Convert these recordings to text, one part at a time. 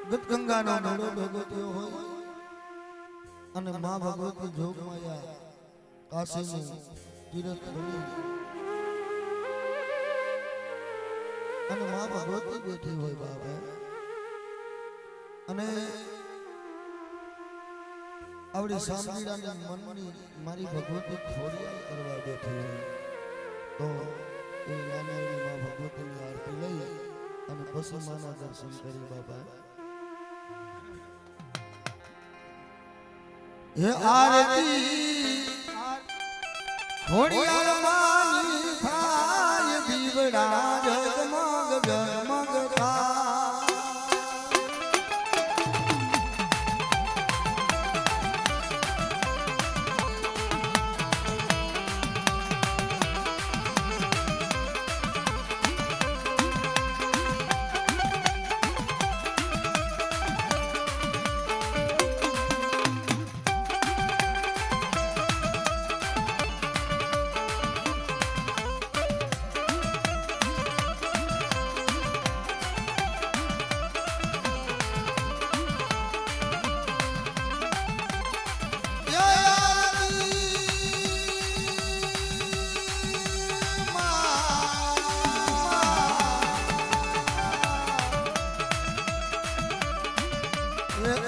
ગંગાનો મેળો ભેગો થયો હોય અને માં ભગવતી જોગમાયા કાશીનું તીરથ બની અને માં ભગવતી બેઠી હોય બાબા અને આવડી સાંભળીને મનની મારી ભગવતી ખોડિયાલ કરવા બેઠી હોય તો એ નાની માં ભગવતીની આરતી લઈ અને પછી માના દર્શન કરી બાબા હે આરતી ખોડિયાલ માની થાય દીવડા જગમગ જગમગ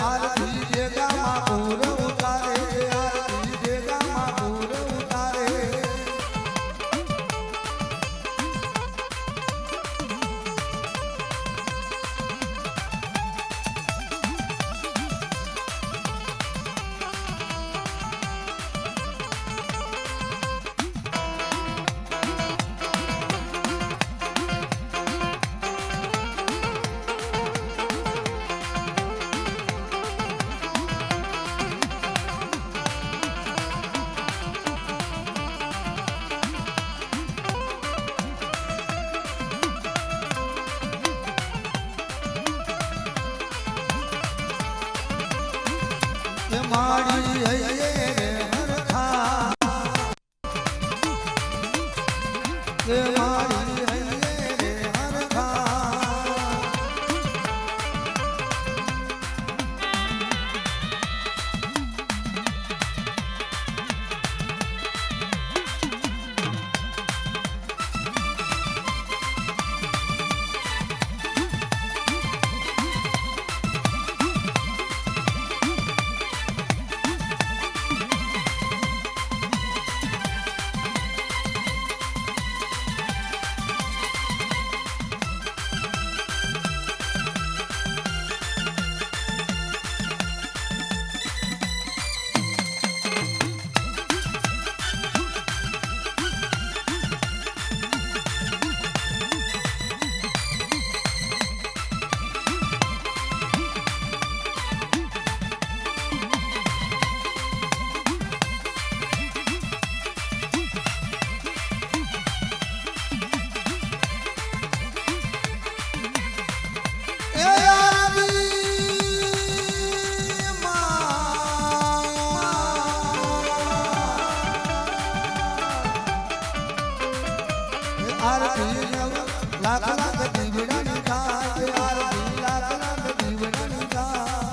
આરતી દેગામાં પૂર ઉતારે આરતી દેગામાં પૂર ઉતારે મારી હૈયે રે હરખા કે મારી હૈયે રે હરખા આરતી લાખ લાખ દીવડાની થાય આરતી લાખ લાખ દીવડાની થાય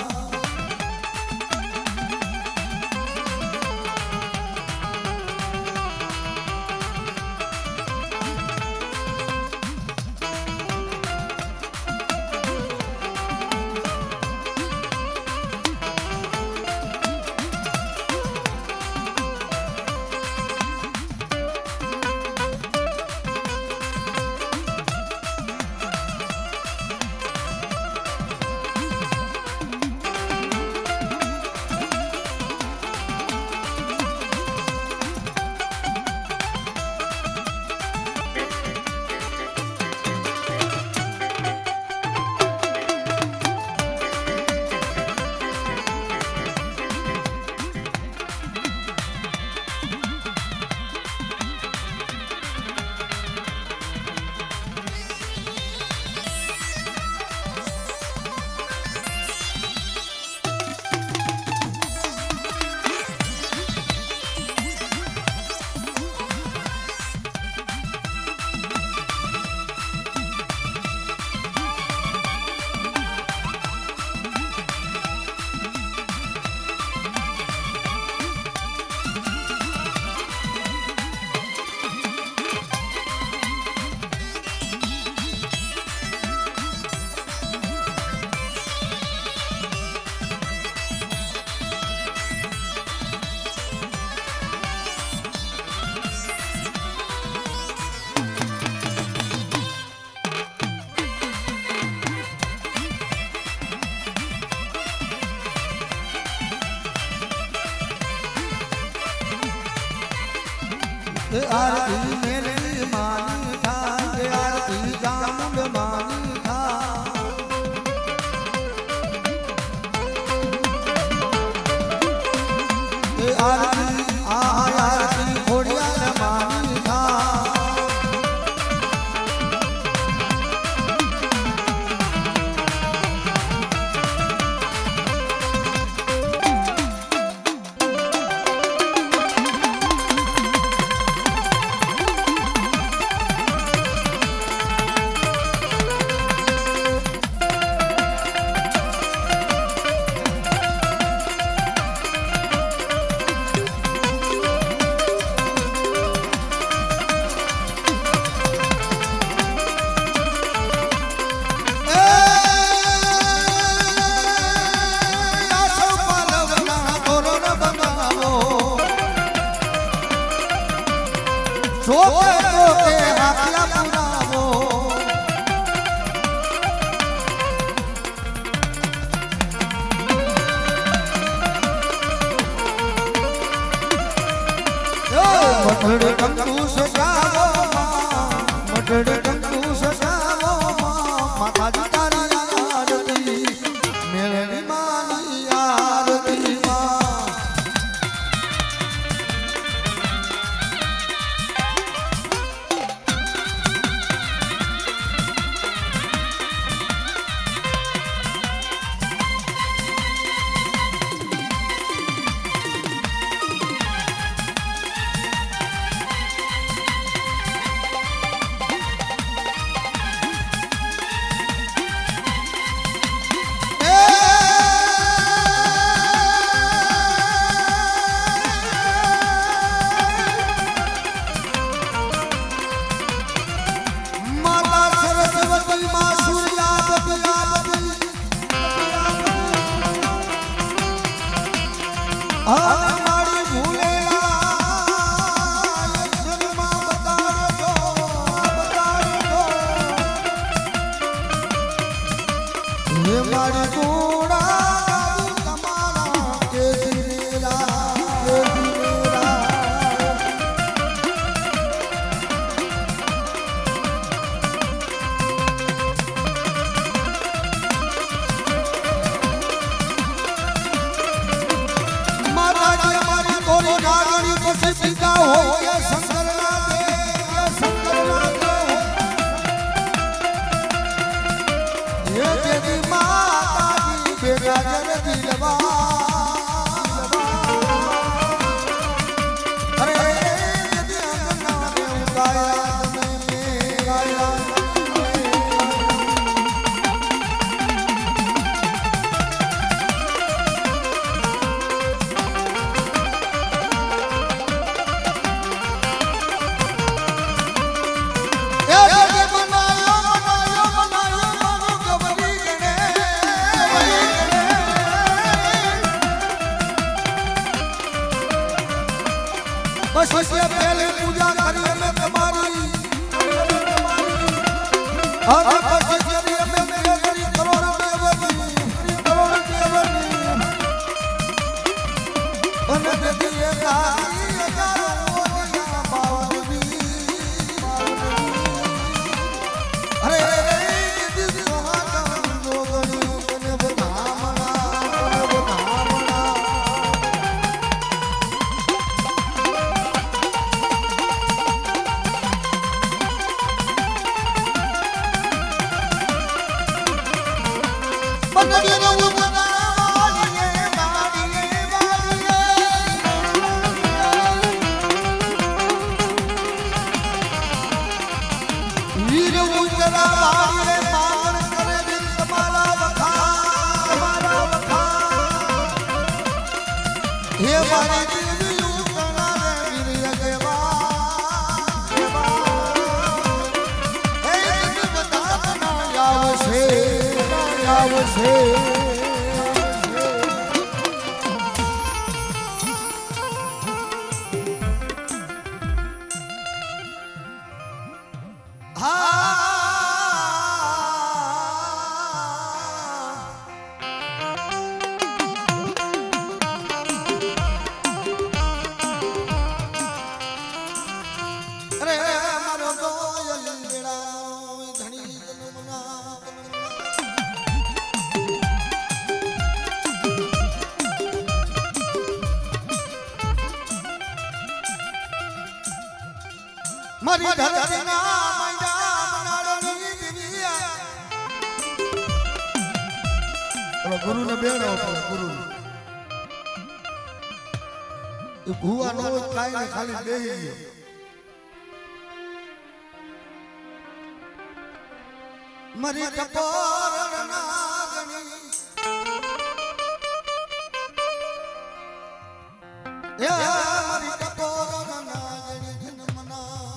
આરતી મેલડી માની થાય આરતી ચામુંડ માની થાય એ આરતી આરતી ખોડિયાર માની થાય મઢડે કંકુ સજાવો મઢડે કંકુ સજાવો માતાજી તારી આરતી મેલડી માની આરતી માં बस इससे पहले पूजा करिए मैं तुम्हारी और बस इसलिए मैं मेरी करोड़ देवती और दिए अरे મારી ધરતીના મૈડા બનાડની દિવ્યા ઓલો ગુરુને બેણો ઓલો ગુરુ એ ભૂવા નો કાઈ ને ખાલી બેહી ગયો મારી ટપોર નાગણી એ મારી ટપોર નાગણી જન્મના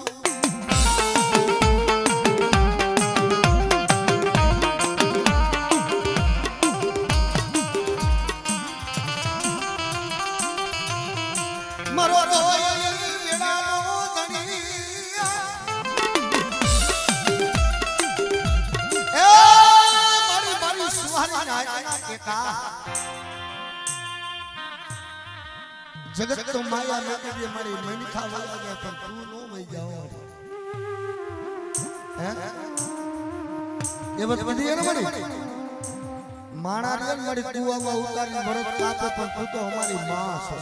મારો રોય વેડાનો ધણી जगत तो माया में के मारी मनखा वाला गया पर तू नो वही जाओ हैं ये बात बड़ी है ना बड़ी माणा रियल मारी कुआ में उतारी भरत कापे पर तू तो हमारी मां छे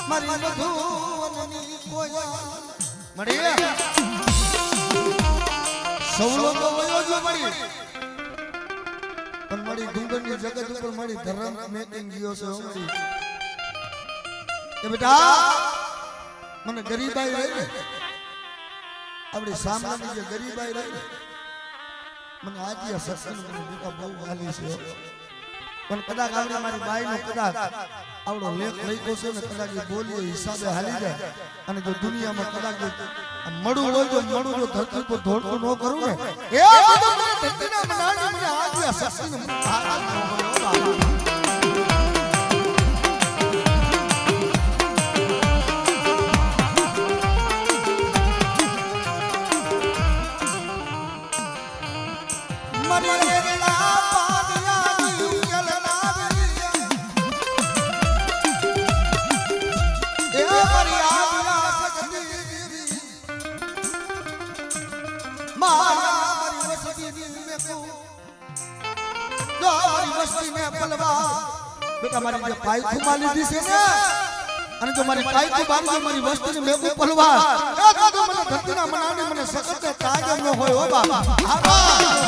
मारी मधुवननी कोया मड़ी सौलो तो वयो जो मड़ी पण मड़ी डूंगरनी जगत ઉપર મળી ધર્મ મેકિંગ ગયો છે મળી એ બેટા મને ગરીબાઈ રહી ને આપણી સામાની જે ગરીબાઈ રહી ને મને આજે આ સત્સંગ મને બેટા બહુ વાલી છે પણ કદાચ આપણે મારી બાઈનો કદાચ આવડો લેખ લખ્યો છે ને કદાચ એ બોલીએ હિસાબે હાલી જાય અને જો દુનિયામાં કદાચ મળું હોય તો મળું જો ધરતી પર ધોળતું ન કરું ને એ બધું મને ધરતીના મનાણી મને આજે આ સત્સંગ મને આરામ ન મળ્યો बेटा मारी जो पाई खुमा लीधी से ने અને જો મારી પાઈ કો બારી જો મારી વસ્તીને મેકુ પલવા એ તો મને ધરતીના મનાને મને સખત કાયમ ન હોય હો બાપ આબા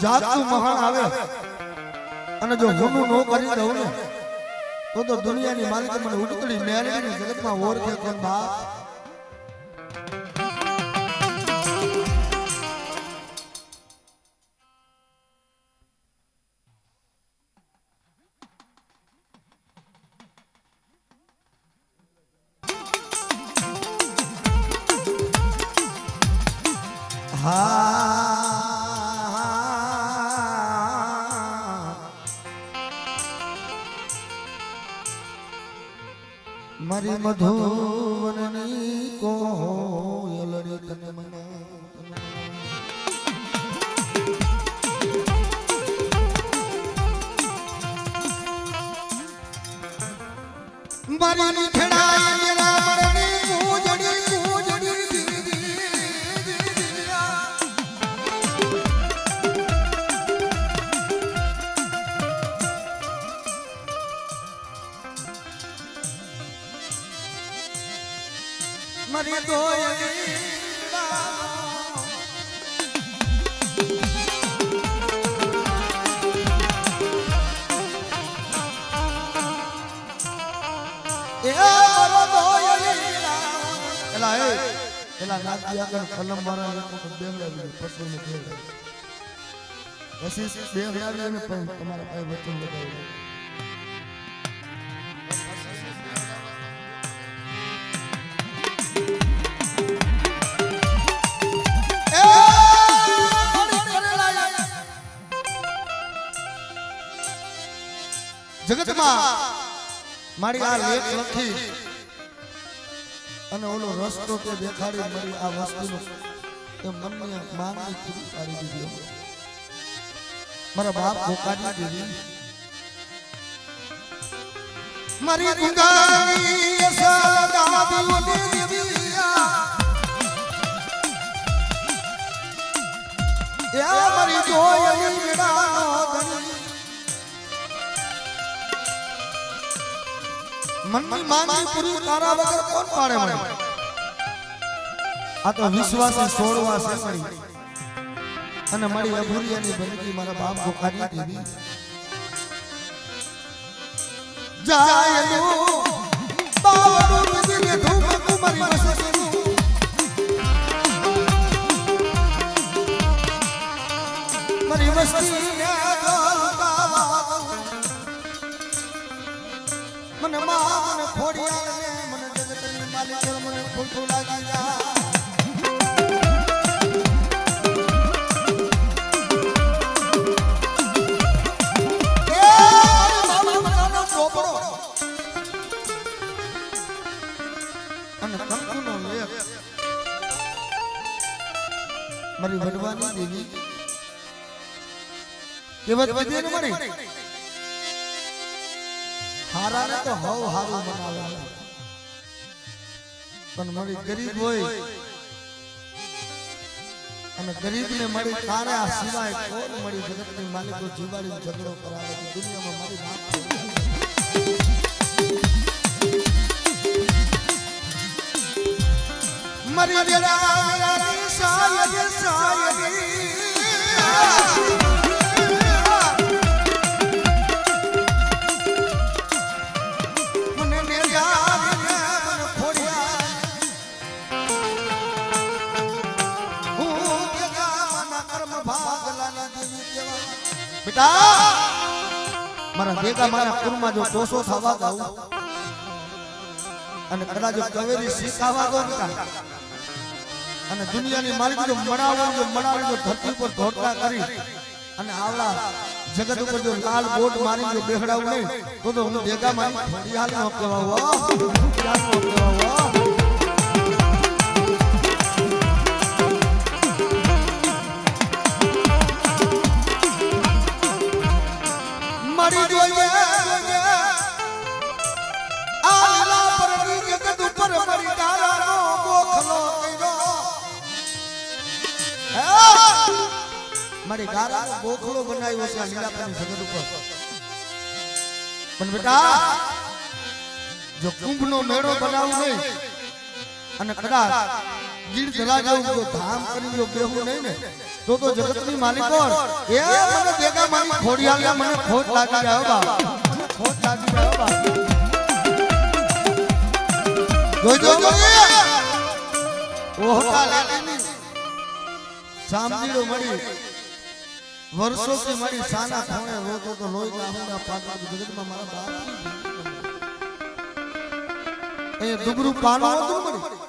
જાગતું મહાન આવે અને જો હુનું નો કરી દઉં ને તો દુનિયાની માલિક મને ઉડતડી મેળવીને જગતમાં ઓળખે કોણ બાપ મારી મધુવનની કોયલડી તને મના મારી ખેડાય મેરા મરની કૂજડી મરી દોયલી એલા નાગી આગળ કલમ વાળા લોકો તો બેંગડાવી પશુ ને પછી બેંગડાવી અને તમારા પાસે વચન લગાવી જગતમાં મારી આ લેખ લખી અને ઓલો રસ્તો કે દેખાડી મારી આ વસ્તુનો એ મનની માંગણી પૂરી પાડી દીધી મારા બાપ ભોકાડી દીધી મારી ગુંગાની યશોદાની દેવીયા એ મારી જોયલી મેળાનો ધણી મનની માંગણી પૂરી તારા વગર કોણ પાડે મને આ તો વિશ્વાસી છોડવા છે મળી અને મારી અભુરિયાની બંદગી મારા બાપ ભોકાડી દીધી જાયલું બાવડું દિને ધૂમ કુમારી વસેલું મારી વસ્તી મને મા મને ખોડિયા મને જગતની માલિક મને ખોટું લાગી જા અને કંકુનો લેખ મારી વડવાની દેવી કેવત વિદ્યા ને મળી હારાને તો હવ હારું બનાવે પણ મારી ગરીબ હોય અને ગરીબને મળી તારે આ સિવાય કોણ મળી જગતની માલિકો જીવાડી ઝઘડો કરાવે દુનિયામાં મારી વાત મરી જરા સાયદ મારા ભેગા મારા કુરમાં જો ટોસો થવા દઉં અને કદાચ જો કવેરી શીખાવા દો અને દુનિયાની માલિક જો મણાવો જો ધરતી પર ધોટકા કરી અને આવડા જગત ઉપર જો લાલ બોટ મારી જો બેહડાવું નહીં તો હું ભેગા મારી ફળિયાલ નો કહેવાવો મરી જોઈએ આલા પરની જગત ઉપર મરી તારાનો ગોખલો કર્યો મારી ગારાનો ગોખલો બનાવ્યો છે આ લીલાપરની જગત ઉપર પણ બેટા જો કુંભનો મેળો બનાવું નહીં અને કદાચ ગીર જલા જાઉં જો ધામ કરી જો બેહું નહીં ને તો જગતની માલિકો એ મને ભેગા મારી ખોડિયાલ મને ખોટ લાગી ગયો બા ખોટ લાગી ગયો બા જો ઓહટા લાગી સામજીડો મળી વર્ષોથી મારી સાના ખૂણે રોતો તો લોહી આહુના પાટલા જગતમાં મારા બાપ એ દુબરું પાનો હતું મળી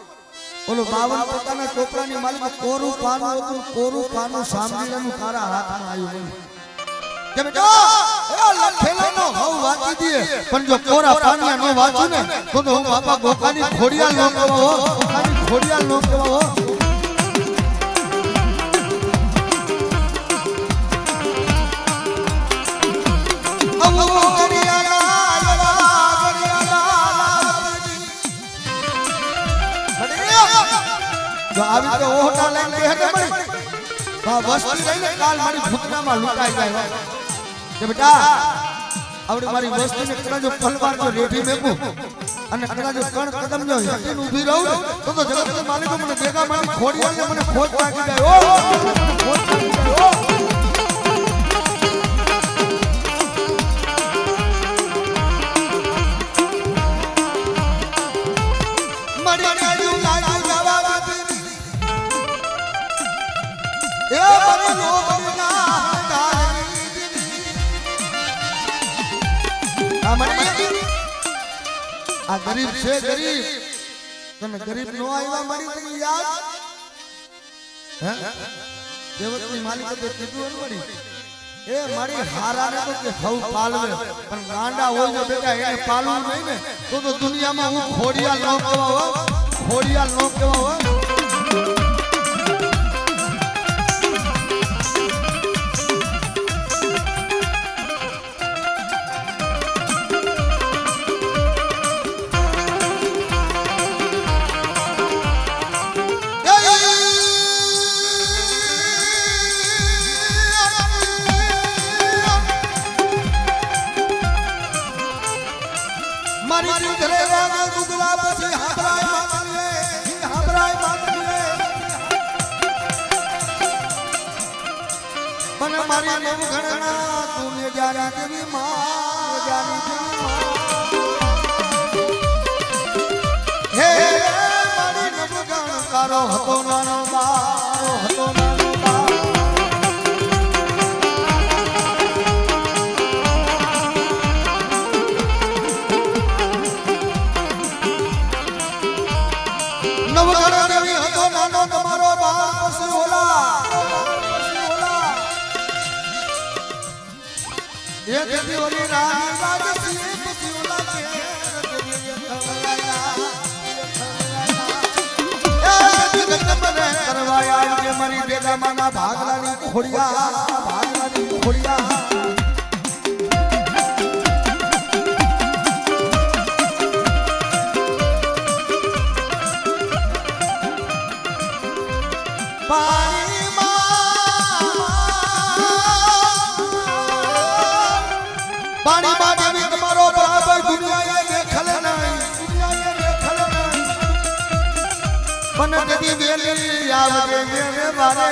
ઓલો 52 ટકાના ચોપડાની માલિક કોરું પાનું હતું, કોરું પાનું સાંભળીને તારા હાથમાં આવ્યું કે બેટા એ લખેલાનો હવ વાંચી દે, પણ જો કોરા પાનિયા નો વાંચું ને તો હું બાપા ગોખાની ખોડિયાલ નો કહેવા હો, ગોખાની ખોડિયાલ નો કહેવા હો. આવી તો ઓહટા લઈને બેહે મળી બા વસ્તી લઈને કાલ મારી ભૂતનામાં લુકાઈ જાય કે બેટા આવડી મારી વસ્તીને કદાચ જો પલવાર જો રેઠી મેકું અને કદાચ જો કણ કદમ જો હટીને ઊભી રહું તો જગતના માલિકો મને ભેગા મારી ખોડિયાને મને ખોજ લાગી જાય ઓ ખોજ લાગી જાય ઓ. આ ગરીબ છે ગરીબ, તમે ગરીબ નો આવ્યા મારી તને યાદ હે દેવતની માલિક તો કીધું મળી એ મારી હારાને તો કે હવ પાલવે, પણ ગાંડા હોય ને બેટા એને પાલવું નહીં ને તો દુનિયામાં હું ખોડિયાલ નો કહેવા હો, ખોડિયાલ નો કહેવા હો. મારી નવ ગણના તું જાની દેવી માં, જાની દેવી માં હે મારી નવ ગણ તારો હતો નાનો બારો, હતો નાનો બારો. નવ ગણ દેવી હતો નાનો તમારો બાર પછી ઓલા ये देवी वाली रानी राजसी खुशी वाला के देवी खवलाया करवाया ये मरी बेटा माना भागलानी खोड़िया, भागलानी खोड़िया. पानी मां देवी तुम्हारो बराबर दुनिया ये देखल नहीं, दुनिया ये देखल नहीं. मन देवी वेली आवजे मेरे बारे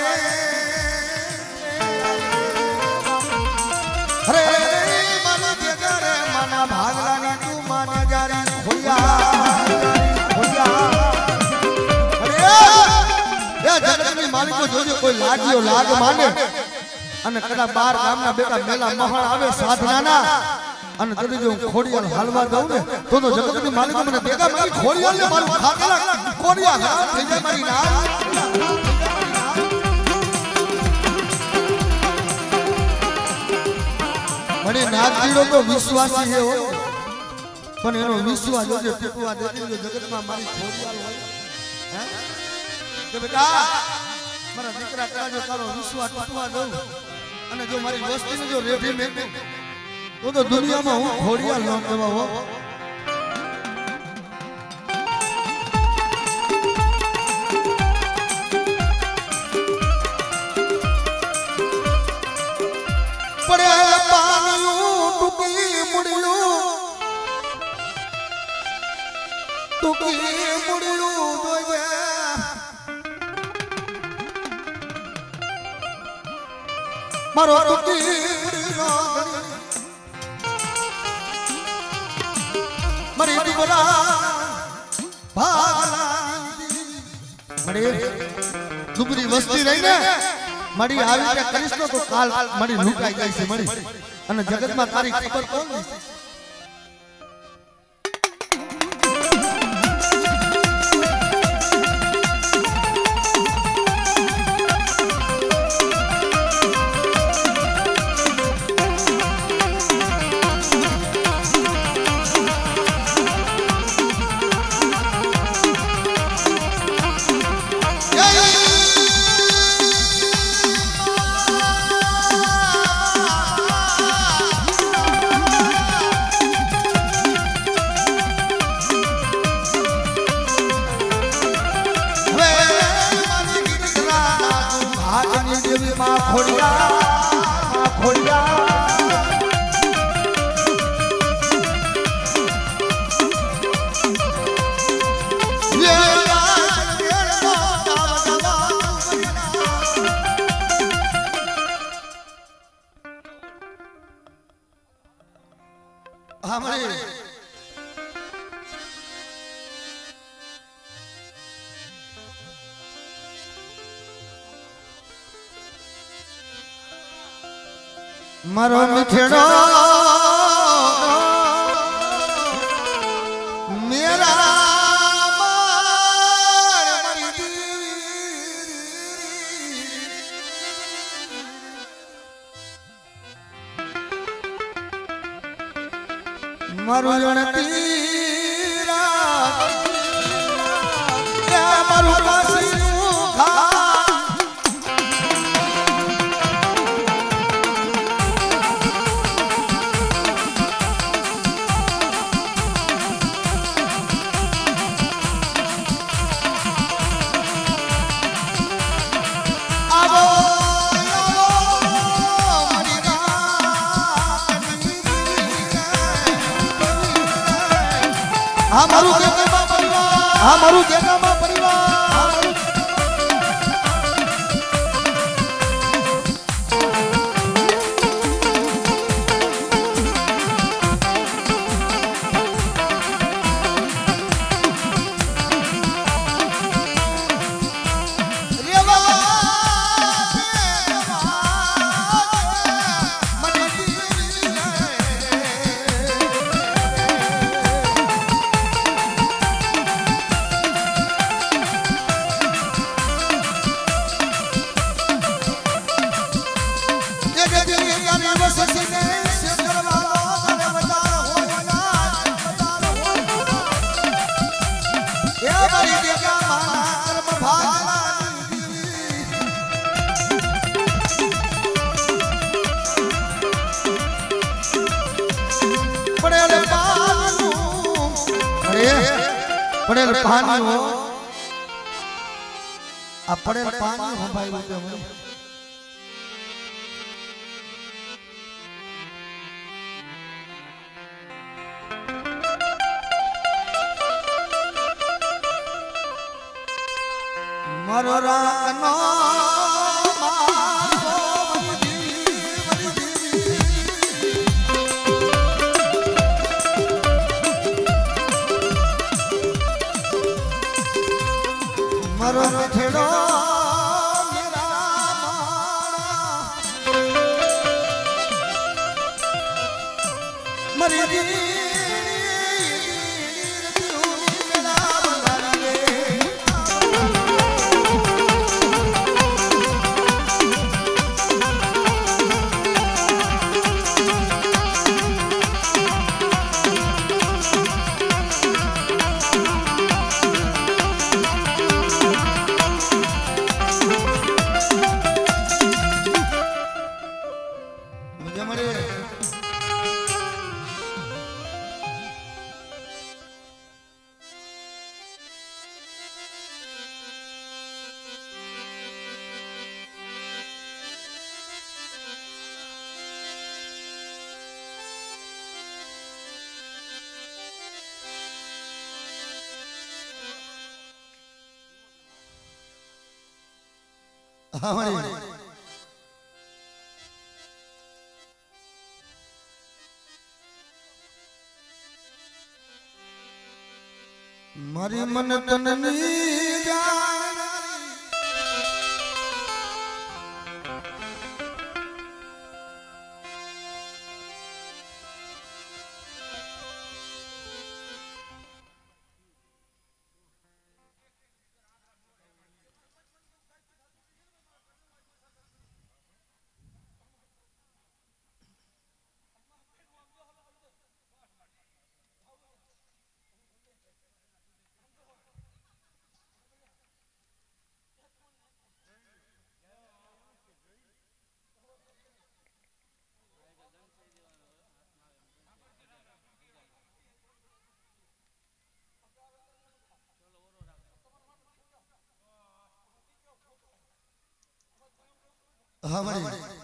अरे मन जगरे मना भागलानी तू मन जारी खोया अरे ये जगतनी मालिको जोजे कोई लागियो लाग माने અને કદા 12 ગામના બેટા મેલા મહાણ આવે સાધનાના અને તદી જો ખોડિયાલ હાલવા દઉં ને તો જગતની માલિકો મને ભેગા મારી ખોડિયાલ ને મારું ખાકલા ખોડિયાલ હરામ થઈ જાય મારી ના. મને નાગજીડો તો વિશ્વાસી છે હો, પણ એનો વિશ્વાસ જોજે ટીપવા દેતી જો જગતમાં મારી ખોડિયાલ હોય હે કે બેટા મારા દીકરા કરા જો તારો વિશ્વાસ તૂટવા દઉં અને જો મારી વસ્તીને જો રેઠી મેકું તો દુનિયામાં હું ખોડિયાલ ન કહેવા હો. પડે પાણીયું ટૂકી મુડ્યું, ટૂકી મુડ્યું દોયે મારો ટૂકી મારી દીકરા ભાગલાની મારી દુબરી વસ્તી રહીને મારી આવી રીતે કરીશ તો કાલ મારી લુકાઈ જાય છે મારી, અને જગતમાં તારી ખબર કોણ છે. ખોડિયા ખોડિયા મારો મીઠડો મેરા મારું જણતી મારું કાશીનું ઘા મારું જન્મ પરિવાર પડેલ પાણી આ પડેલ પાણી સંભાળ્યું છે મને મારો રાનો મારો મીઠડો મરી મારી મન તનની જાણનારી હા મારી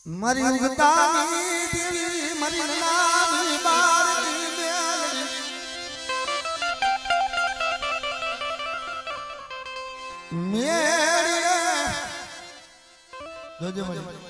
મારી ઉગતાની દેવી મારી નાની બાળની મેળી જોજો મારી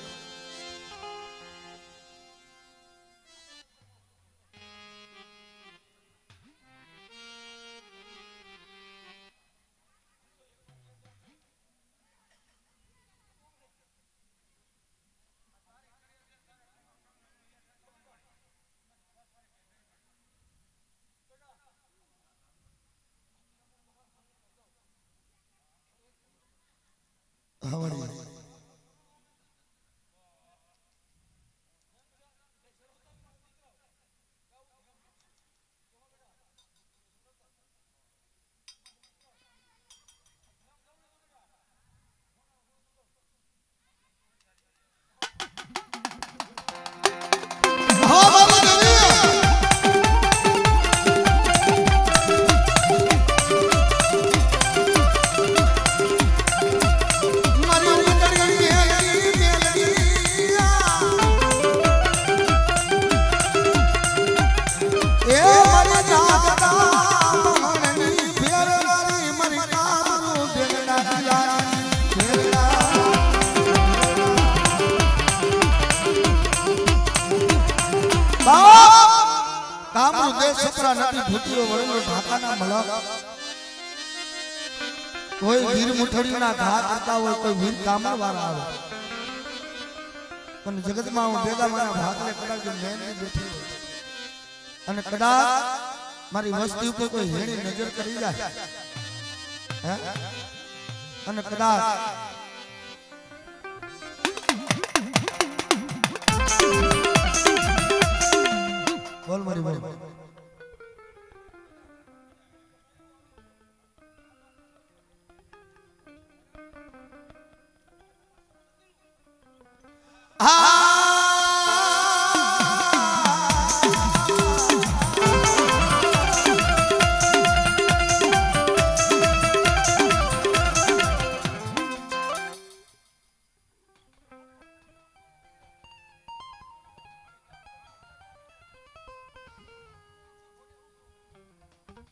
કોઈ વીર મુઠડીના ઘા કરતા હોય કોઈ વીર કામણ વાળા આવે પણ જગતમાં હું ભેગા મારા ભાગને કદાચ મેં બેઠી હોય અને કદાચ મારી વસ્તી ઉપર કોઈ હેણી નજર કરી જાય હે અને કદાચ બોલ મારી બોલ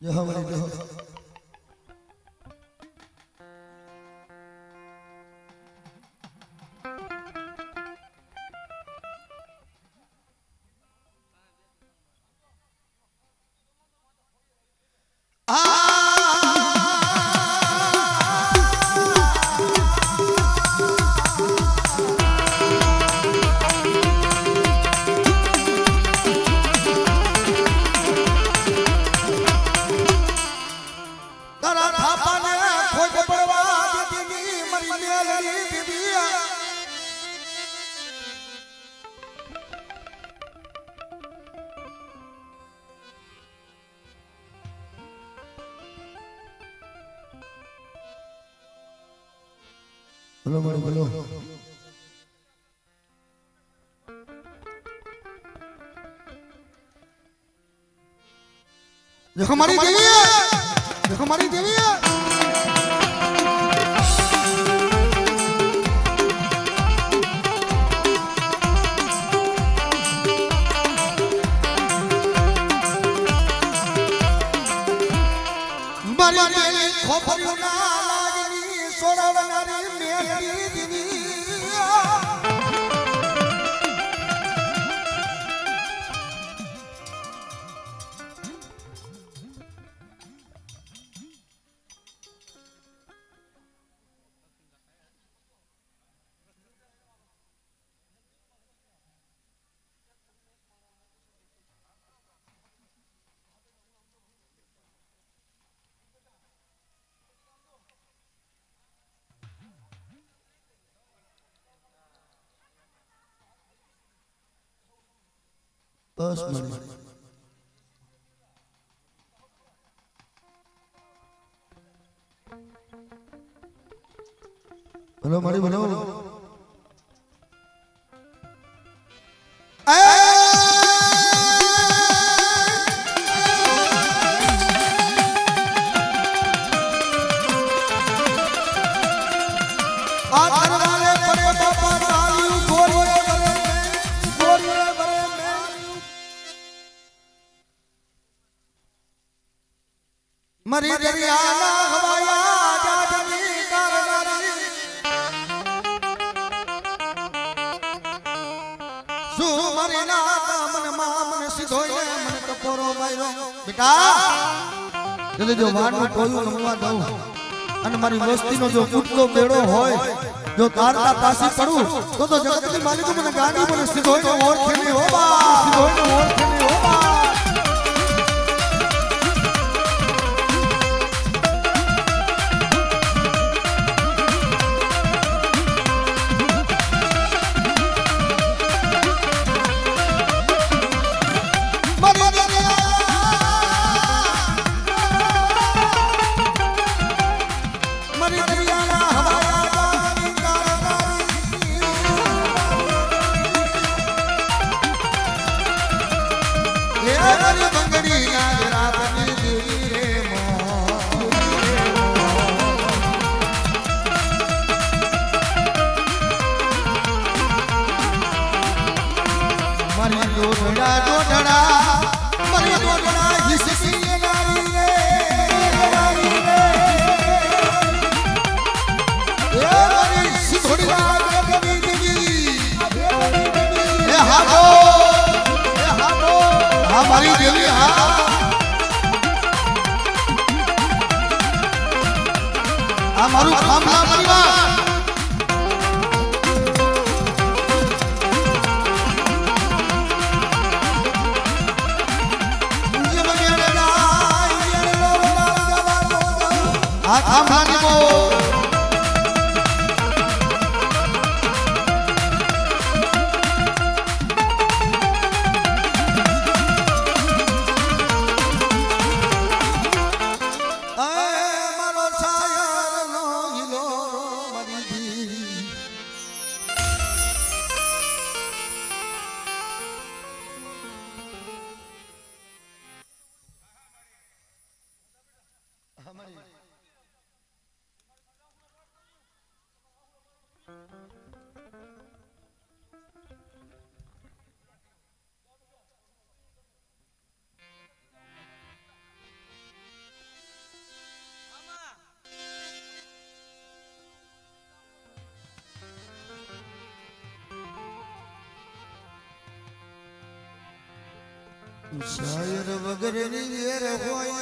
जो हमारी जो बोलो मारी बोलो देखो हमारी देवी है देखो हमारी देवी है ખોપર્યું ના લાગની સોરાવનારી મેળી દીવી બસ મળી બોલો મારી બોલો મરી દરિયાના હવાયા જગજની કારનારી શું મરી ના મનમાં મન સીધોય મન કપોરો માર્યો બેટા એટલે જો વાડનું કોયું નમવા દઉં અને મારી વસ્તીનો જો કૂટલો બેડો હોય જો તારતા પાસી પડું તો જગતની માલિક મને ગાડી મને સીધોય ઓળખે નહીં હો બા સીધોય ઓળખે નહીં હો બા મારી દેવી હા આ મારું ખામલા પરિવાર આ ખામલાની બો શાયર વગરની વેર હોય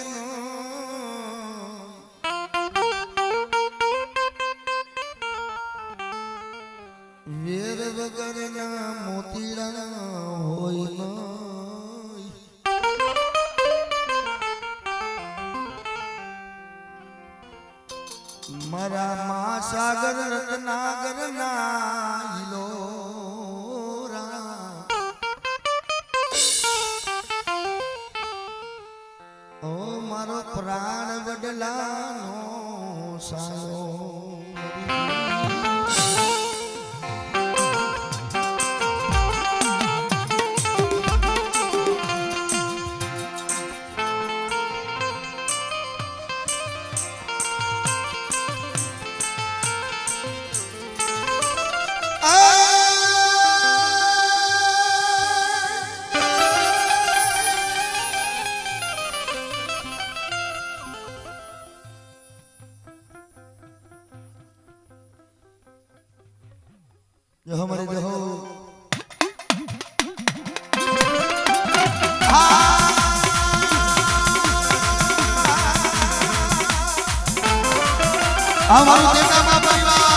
વેર વગરના મોતીડા હોય મારા મા સાગર રત્નાગર ના હિલો મારો પ્રાણ વડલાનો સાયો અમારું દેખામાં પરિવાર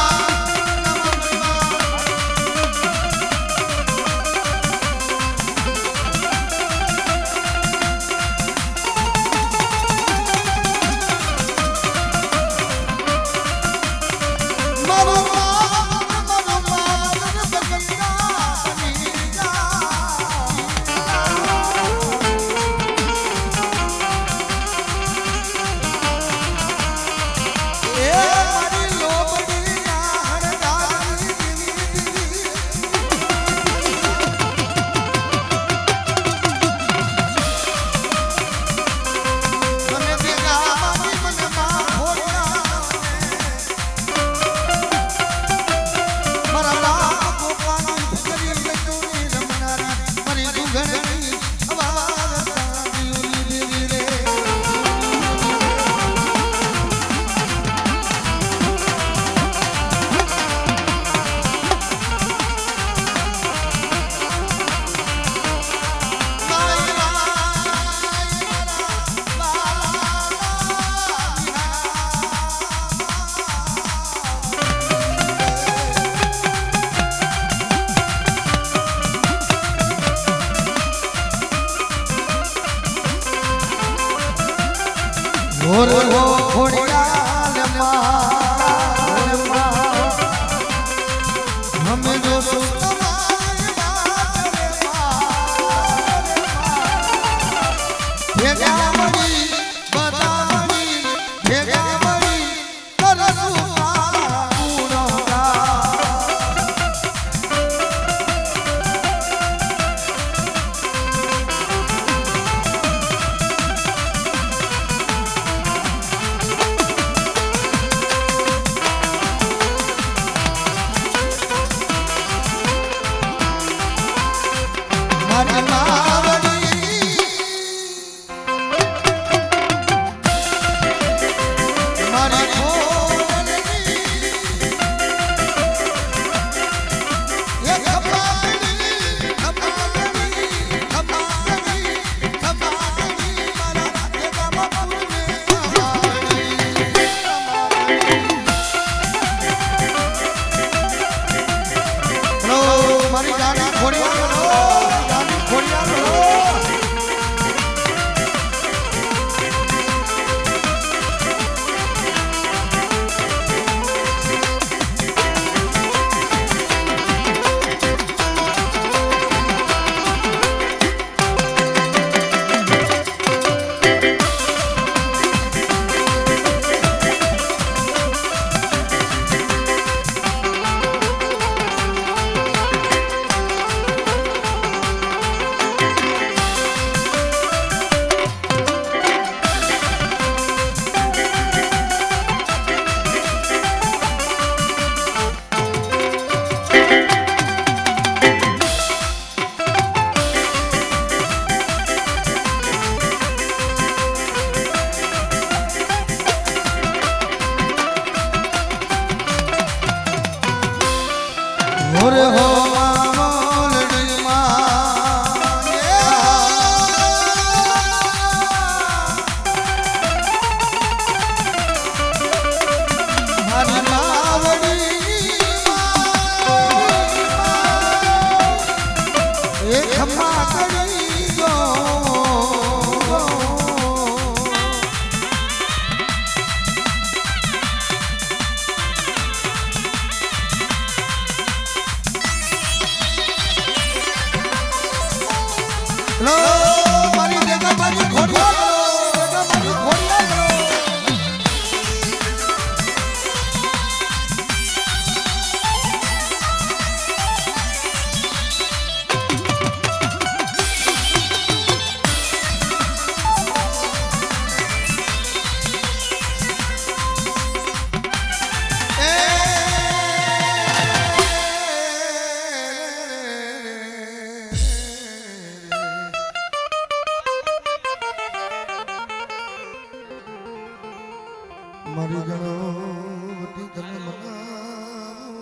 મારી ગણવટી તને મનાવું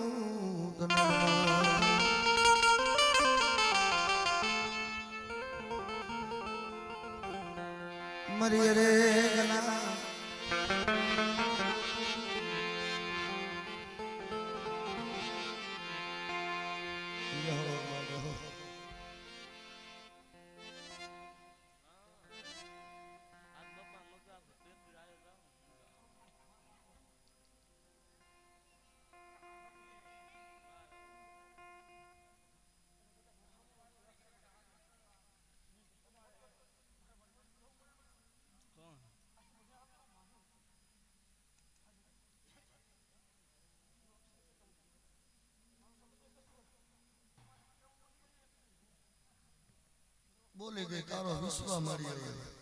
તને મનાવું મારી રે ગના બોલી ગઈ તારો વિશ્વ મારી આવે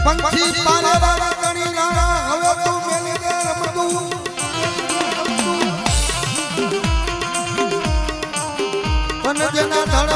પંખી પારા ગણી રાણા હવે તું મેલી દે રમતું અને જેના ધડા